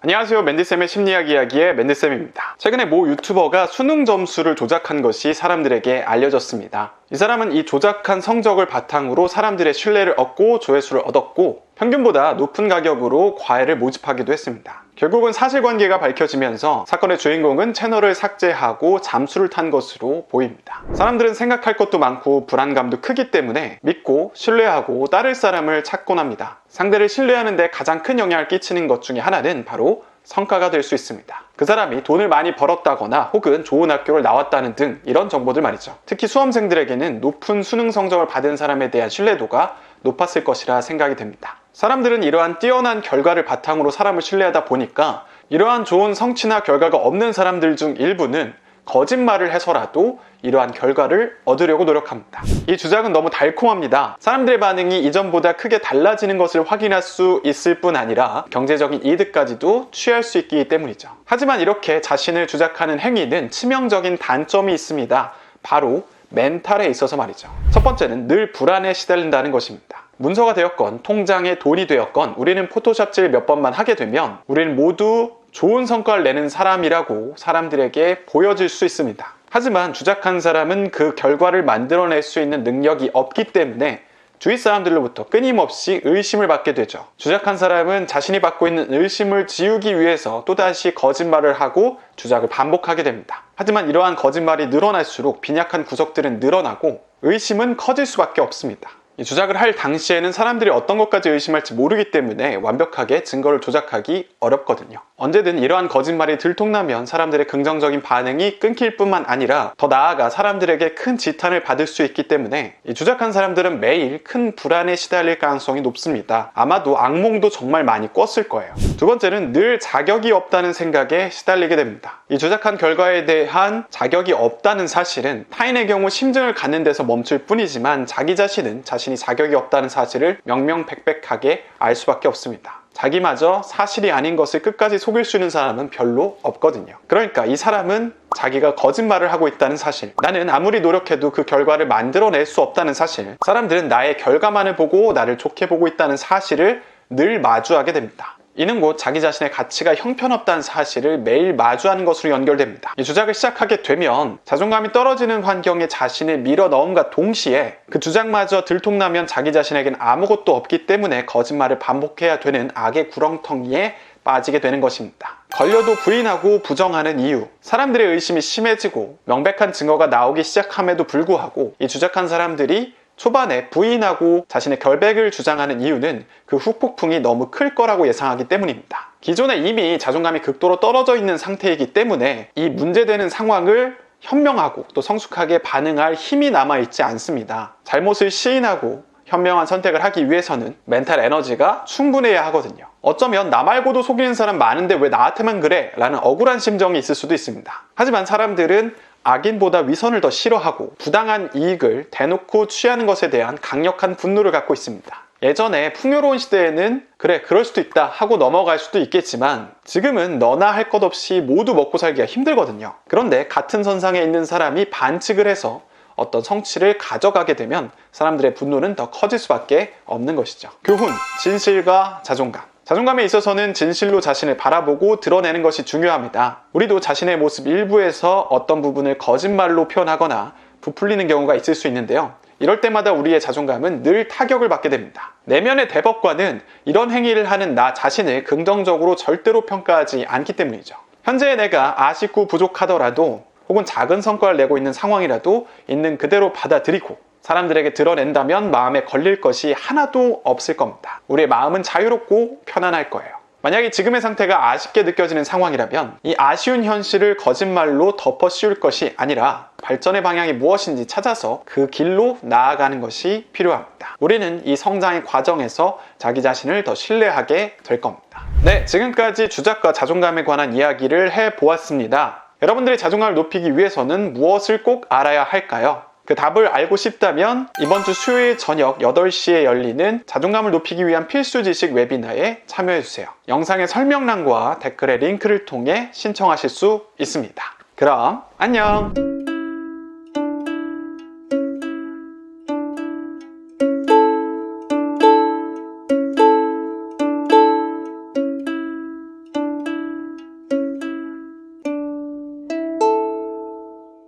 안녕하세요. 맨디쌤의 심리학 이야기의 맨디쌤입니다. 최근에 모 유튜버가 수능 점수를 조작한 것이 사람들에게 알려졌습니다. 이 사람은 이 조작한 성적을 바탕으로 사람들의 신뢰를 얻고 조회수를 얻었고 평균보다 높은 가격으로 과외를 모집하기도 했습니다. 결국은 사실관계가 밝혀지면서 사건의 주인공은 채널을 삭제하고 잠수를 탄 것으로 보입니다. 사람들은 생각할 것도 많고 불안감도 크기 때문에 믿고 신뢰하고 따를 사람을 찾곤 합니다. 상대를 신뢰하는 데 가장 큰 영향을 끼치는 것 중에 하나는 바로 성과가 될 수 있습니다. 그 사람이 돈을 많이 벌었다거나 혹은 좋은 학교를 나왔다는 등 이런 정보들 말이죠. 특히 수험생들에게는 높은 수능 성적을 받은 사람에 대한 신뢰도가 높았을 것이라 생각이 됩니다. 사람들은 이러한 뛰어난 결과를 바탕으로 사람을 신뢰하다 보니까 이러한 좋은 성취나 결과가 없는 사람들 중 일부는 거짓말을 해서라도 이러한 결과를 얻으려고 노력합니다. 이 주작은 너무 달콤합니다. 사람들의 반응이 이전보다 크게 달라지는 것을 확인할 수 있을 뿐 아니라 경제적인 이득까지도 취할 수 있기 때문이죠. 하지만 이렇게 자신을 주작하는 행위는 치명적인 단점이 있습니다. 바로 멘탈에 있어서 말이죠. 첫 번째는 늘 불안에 시달린다는 것입니다. 문서가 되었건 통장에 돈이 되었건 우리는 포토샵질 몇 번만 하게 되면 우리는 모두 좋은 성과를 내는 사람이라고 사람들에게 보여질 수 있습니다. 하지만 주작한 사람은 그 결과를 만들어낼 수 있는 능력이 없기 때문에 주위 사람들로부터 끊임없이 의심을 받게 되죠. 주작한 사람은 자신이 받고 있는 의심을 지우기 위해서 또다시 거짓말을 하고 주작을 반복하게 됩니다. 하지만 이러한 거짓말이 늘어날수록 빈약한 구석들은 늘어나고 의심은 커질 수밖에 없습니다. 이 주작을 할 당시에는 사람들이 어떤 것까지 의심할지 모르기 때문에 완벽하게 증거를 조작하기 어렵거든요. 언제든 이러한 거짓말이 들통나면 사람들의 긍정적인 반응이 끊길 뿐만 아니라 더 나아가 사람들에게 큰 지탄을 받을 수 있기 때문에 이 주작한 사람들은 매일 큰 불안에 시달릴 가능성이 높습니다. 아마도 악몽도 정말 많이 꿨을 거예요. 두 번째는 늘 자격이 없다는 생각에 시달리게 됩니다. 이 주작한 결과에 대한 자격이 없다는 사실은 타인의 경우 심증을 갖는 데서 멈출 뿐이지만 자기 자신은 자신이 자격이 없다는 사실을 명명백백하게 알 수밖에 없습니다. 자기마저 사실이 아닌 것을 끝까지 속일 수 있는 사람은 별로 없거든요. 그러니까 이 사람은 자기가 거짓말을 하고 있다는 사실, 나는 아무리 노력해도 그 결과를 만들어낼 수 없다는 사실, 사람들은 나의 결과만을 보고 나를 좋게 보고 있다는 사실을 늘 마주하게 됩니다. 이는 곧 자기 자신의 가치가 형편없다는 사실을 매일 마주하는 것으로 연결됩니다. 이 주작을 시작하게 되면 자존감이 떨어지는 환경에 자신을 밀어 넣음과 동시에 그 주작마저 들통나면 자기 자신에겐 아무것도 없기 때문에 거짓말을 반복해야 되는 악의 구렁텅이에 빠지게 되는 것입니다. 걸려도 부인하고 부정하는 이유, 사람들의 의심이 심해지고 명백한 증거가 나오기 시작함에도 불구하고 이 주작한 사람들이 초반에 부인하고 자신의 결백을 주장하는 이유는 그 후폭풍이 너무 클 거라고 예상하기 때문입니다. 기존에 이미 자존감이 극도로 떨어져 있는 상태이기 때문에 이 문제되는 상황을 현명하고 또 성숙하게 반응할 힘이 남아있지 않습니다. 잘못을 시인하고 현명한 선택을 하기 위해서는 멘탈 에너지가 충분해야 하거든요. 어쩌면 나 말고도 속이는 사람 많은데 왜 나한테만 그래? 라는 억울한 심정이 있을 수도 있습니다. 하지만 사람들은 악인보다 위선을 더 싫어하고 부당한 이익을 대놓고 취하는 것에 대한 강력한 분노를 갖고 있습니다. 예전에 풍요로운 시대에는 그래 그럴 수도 있다 하고 넘어갈 수도 있겠지만 지금은 너나 할 것 없이 모두 먹고 살기가 힘들거든요. 그런데 같은 선상에 있는 사람이 반칙을 해서 어떤 성취를 가져가게 되면 사람들의 분노는 더 커질 수밖에 없는 것이죠. 교훈, 진실과 자존감. 자존감에 있어서는 진실로 자신을 바라보고 드러내는 것이 중요합니다. 우리도 자신의 모습 일부에서 어떤 부분을 거짓말로 표현하거나 부풀리는 경우가 있을 수 있는데요. 이럴 때마다 우리의 자존감은 늘 타격을 받게 됩니다. 내면의 대법관은 이런 행위를 하는 나 자신을 긍정적으로 절대로 평가하지 않기 때문이죠. 현재의 내가 아쉽고 부족하더라도 혹은 작은 성과를 내고 있는 상황이라도 있는 그대로 받아들이고 사람들에게 드러낸다면 마음에 걸릴 것이 하나도 없을 겁니다. 우리의 마음은 자유롭고 편안할 거예요. 만약에 지금의 상태가 아쉽게 느껴지는 상황이라면 이 아쉬운 현실을 거짓말로 덮어 씌울 것이 아니라 발전의 방향이 무엇인지 찾아서 그 길로 나아가는 것이 필요합니다. 우리는 이 성장의 과정에서 자기 자신을 더 신뢰하게 될 겁니다. 네, 지금까지 주작과 자존감에 관한 이야기를 해보았습니다. 여러분들의 자존감을 높이기 위해서는 무엇을 꼭 알아야 할까요? 그 답을 알고 싶다면 이번 주 수요일 저녁 8시에 열리는 자존감을 높이기 위한 필수 지식 웨비나에 참여해주세요. 영상의 설명란과 댓글의 링크를 통해 신청하실 수 있습니다. 그럼 안녕!